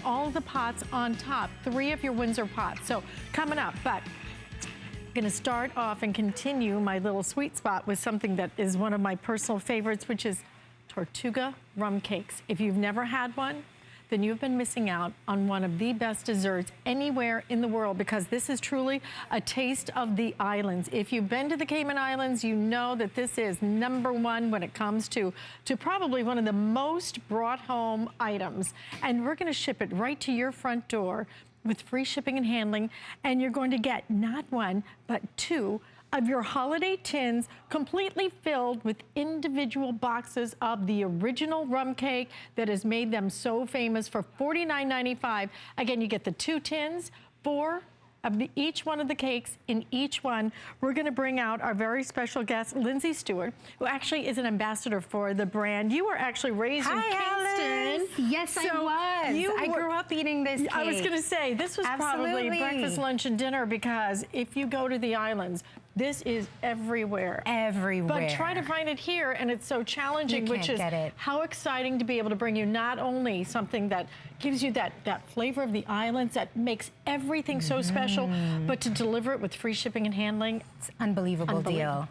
all of the pots on top, 3 of your Windsor pots. So coming up, but I'm gonna start off and continue my little sweet spot with something that is one of my personal favorites, which is Tortuga rum cakes. If you've never had one, then you've been missing out on one of the best desserts anywhere in the world, because this is truly a taste of the islands. If you've been to the Cayman Islands, you know that this is #1 when it comes to probably one of the most brought home items. And we're gonna ship it right to your front door with free shipping and handling, and you're going to get not 1, but 2 of your holiday tins completely filled with individual boxes of the original rum cake that has made them so famous for $49.95. Again, you get the 2 tins, 4 of each one of the cakes in each one. We're gonna bring out our very special guest, Lindsay Stewart, who actually is an ambassador for the brand. You were actually raised in Kingston. Alice. Yes, I was. I grew up eating this cake. I was gonna say, this was probably breakfast, lunch, and dinner, because if you go to the islands, this is everywhere. Everywhere. But try to find it here, and it's so challenging, which is how exciting to be able to bring you not only something that gives you that flavor of the islands, that makes everything so special, but to deliver it with free shipping and handling. It's an unbelievable deal.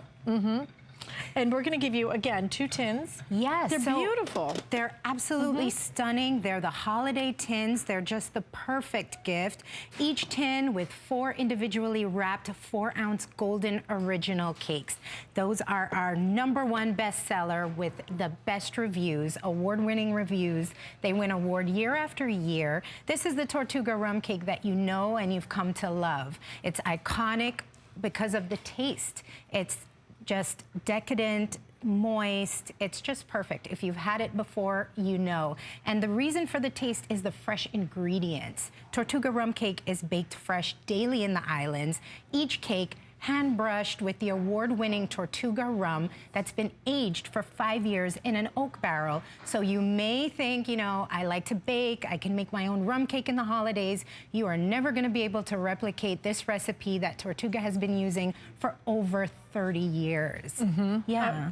And we're gonna give you, again, 2 tins. Yes. They're beautiful. They're absolutely stunning. They're the holiday tins. They're just the perfect gift. Each tin with 4 individually wrapped 4-ounce golden original cakes. Those are our #1 bestseller with the best reviews, award-winning reviews. They win award year after year. This is the Tortuga rum cake that you know and you've come to love. It's iconic because of the taste. It's just decadent, moist. It's just perfect. If you've had it before, you know. And the reason for the taste is the fresh ingredients. Tortuga rum cake is baked fresh daily in the islands. Each cake hand brushed with the award-winning Tortuga rum that's been aged for 5 years in an oak barrel. So you may think, you know, I like to bake, I can make my own rum cake in the holidays. You are never gonna be able to replicate this recipe that Tortuga has been using for over 30 years. Yeah.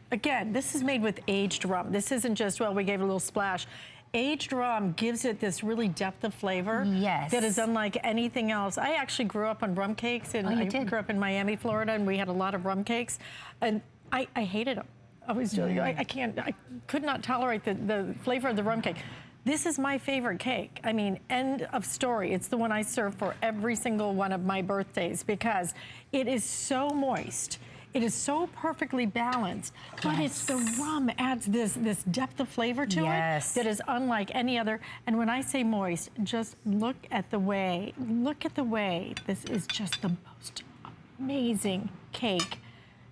Again, this is made with aged rum. This isn't just, well, we gave it a little splash. Aged rum gives it this really depth of flavor that is unlike anything else. I actually grew up on rum cakes, and I grew up in Miami, Florida, and we had a lot of rum cakes, and I hated them. I could not tolerate the flavor of the rum cake. This is my favorite cake. I mean, end of story. It's the one I serve for every single one of my birthdays, because it is so moist. It is so perfectly balanced, but it's the rum adds this depth of flavor to it that is unlike any other. And when I say moist, just look at the way this is just the most amazing cake.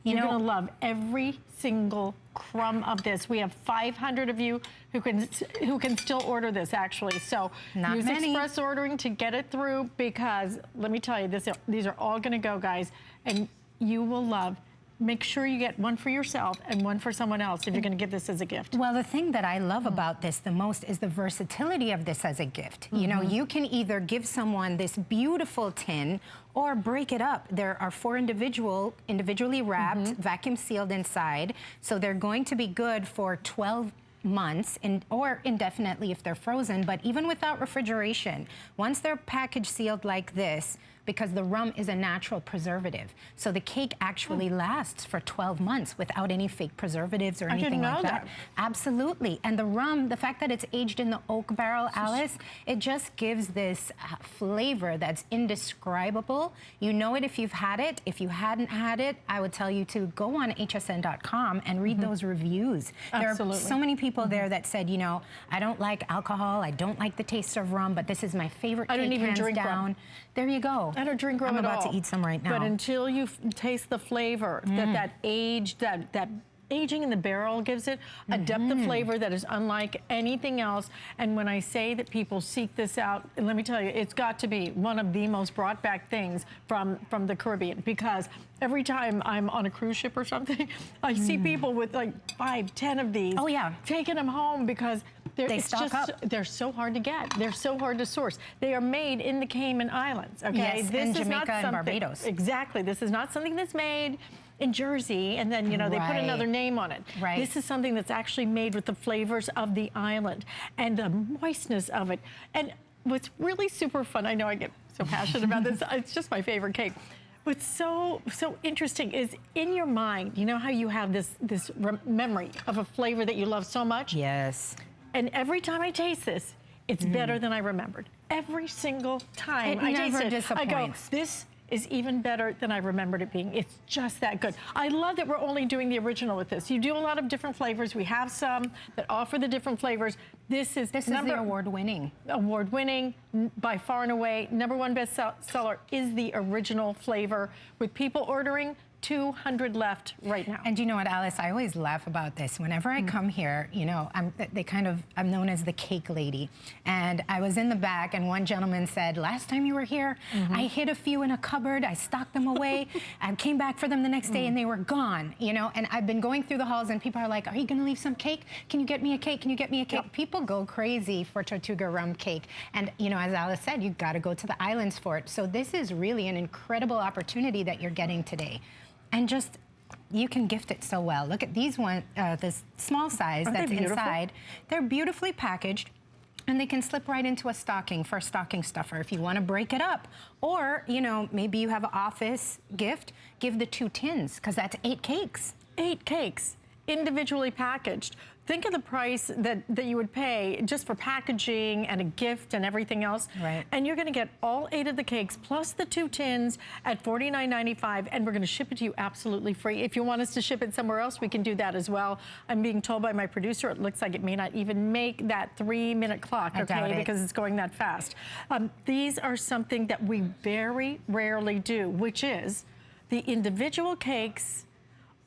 You're gonna love every single crumb of this. We have 500 of you who can still order this, actually. So use express ordering to get it through, because let me tell you, these are all gonna go, guys, and you will love. Make sure you get one for yourself and one for someone else if you're gonna give this as a gift. Well, the thing that I love about this the most is the versatility of this as a gift. You know, you can either give someone this beautiful tin or break it up. There are 4 individually wrapped, vacuum sealed inside. So they're going to be good for 12 months or indefinitely if they're frozen, but even without refrigeration, once they're package sealed like this, because the rum is a natural preservative. So the cake actually lasts for 12 months without any fake preservatives or anything like that. Absolutely. And the rum, the fact that it's aged in the oak barrel, Alice, it just gives this flavor that's indescribable. You know it if you've had it. If you hadn't had it, I would tell you to go on hsn.com and read those reviews. There are so many people there that said, you know, I don't like alcohol, I don't like the taste of rum, but this is my favorite cake, I don't even drink rum. There you go. I don't drink rum at all. I'm about to eat some right now. But until you taste the flavor, that aging in the barrel gives it a depth of flavor that is unlike anything else. And when I say that people seek this out, and let me tell you, it's got to be one of the most brought back things from the Caribbean, because every time I'm on a cruise ship or something, I see people with like 5, 10 of these. Oh yeah. Taking them home because they're so hard to get. They're so hard to source. They are made in the Cayman Islands, okay? Yes, this and is Jamaica not and Barbados. Exactly. This is not something that's made in Jersey, and then, you know, they put another name on it. Right. This is something that's actually made with the flavors of the island and the moistness of it. And what's really super fun, I know I get so passionate about this, it's just my favorite cake. What's so interesting is in your mind, you know how you have this memory of a flavor that you love so much? Yes. And every time I taste this, it's better than I remembered. Every single time I taste it, I go, this is even better than I remembered it being. It's just that good. I love that we're only doing the original with this. You do a lot of different flavors. We have some that offer the different flavors. This is the award-winning. Award-winning, by far and away. #1 bestseller is the original flavor. With people ordering, 200 left right now. And you know what, Alice, I always laugh about this. Whenever I come here, you know, I'm known as the cake lady. And I was in the back and one gentleman said, last time you were here, I hid a few in a cupboard, I stocked them away, I came back for them the next day and they were gone, you know? And I've been going through the halls and people are like, are you gonna leave some cake? Can you get me a cake? Can you get me a cake? Yep. People go crazy for Tortuga rum cake. And you know, as Alice said, you've gotta go to the islands for it. So this is really an incredible opportunity that you're getting today. And just, you can gift it so well. Look at these one, this small size that's inside. They're beautifully packaged, and they can slip right into a stocking for a stocking stuffer if you want to break it up. Or, you know, maybe you have an office gift, give the 2 tins, because that's 8 cakes. 8 cakes, individually packaged. Think of the price that you would pay just for packaging and a gift and everything else. Right. And you're gonna get all 8 of the cakes plus the 2 tins at $49.95, and we're gonna ship it to you absolutely free. If you want us to ship it somewhere else, we can do that as well. I'm being told by my producer, it looks like it may not even make that 3-minute clock, okay, because it's going that fast. These are something that we very rarely do, which is the individual cakes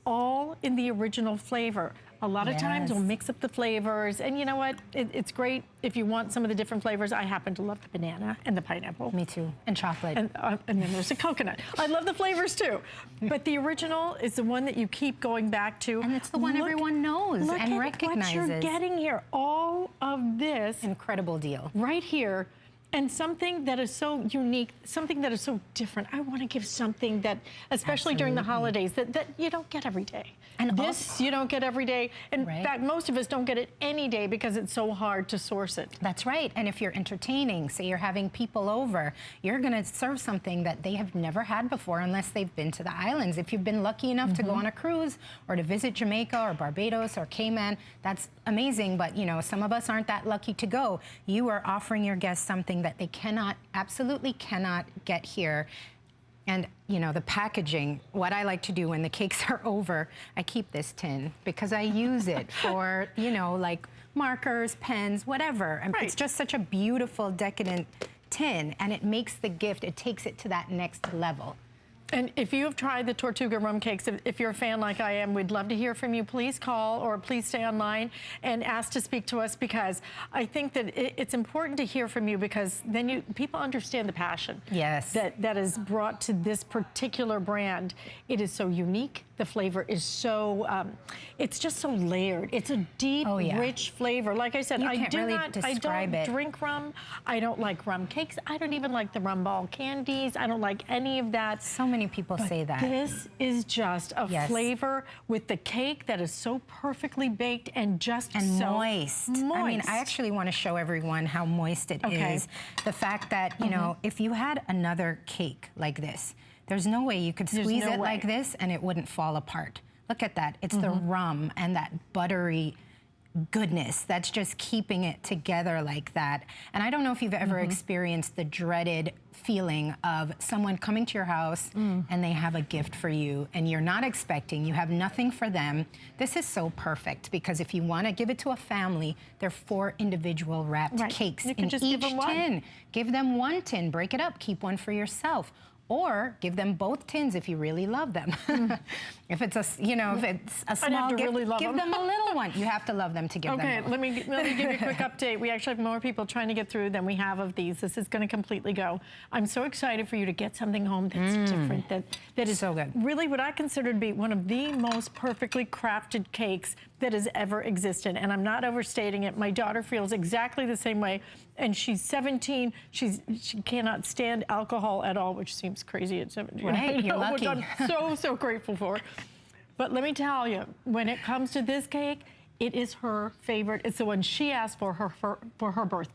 all in the original flavor. A lot of times we'll mix up the flavors, and you know what? It's great if you want some of the different flavors. I happen to love the banana and the pineapple. Me too, and chocolate. And then there's the coconut. I love the flavors too. But the original is the one that you keep going back to. And it's the one everyone knows and recognizes. Look at what you're getting here. All of this. Incredible deal. Right here. And something that is so unique, something that is so different. I want to give something that, especially during the holidays, that you don't get every day. And this you don't get every day. In fact, most of us don't get it any day because it's so hard to source it. That's right. And if you're entertaining, say you're having people over, you're going to serve something that they have never had before unless they've been to the islands. If you've been lucky enough to go on a cruise or to visit Jamaica or Barbados or Cayman, that's amazing. But, you know, some of us aren't that lucky to go. You are offering your guests something that they absolutely cannot get here. And, you know, the packaging, what I like to do when the cakes are over, I keep this tin because I use it for, you know, like markers, pens, whatever. It's just such a beautiful, decadent tin, and it makes the gift, it takes it to that next level. And if you have tried the Tortuga rum cakes, if you're a fan like I am, we'd love to hear from you. Please call or please stay online and ask to speak to us, because I think that it's important to hear from you, because then people understand the passion that is brought to this particular brand. It is so unique. The flavor is so, it's just so layered. It's a deep, rich flavor. Like I said, I don't drink rum. I don't like rum cakes. I don't even like the rum ball candies. I don't like any of that. So many people say that. This is just a flavor with the cake that is so perfectly baked and just so moist. I mean, I actually want to show everyone how moist it is. The fact that, you know, if you had another cake like this, there's no way you could squeeze it like this and it wouldn't fall apart. Look at that. It's the rum and that buttery goodness that's just keeping it together like that. And I don't know if you've ever experienced the dreaded feeling of someone coming to your house and they have a gift for you and you're not expecting, you have nothing for them. This is so perfect, because if you want to give it to a family, they're 4 individual wrapped cakes in each tin. Give them 1 tin, break it up, keep one for yourself. Or give them both tins if you really love them. If it's a, you know, if it's a small gift, really give them a little one. You have to love them to give them both. Okay, let me give you a quick update. We actually have more people trying to get through than we have of these. This is going to completely go. I'm so excited for you to get something home that's different, that is so good. Really what I consider to be one of the most perfectly crafted cakes that has ever existed. And I'm not overstating it. My daughter feels exactly the same way. And she's 17. She cannot stand alcohol at all, which seems seems crazy at 70. Right, you're lucky. Which I'm so grateful for. But let me tell you, when it comes to this cake, it is her favorite. It's the one she asked for her birthday.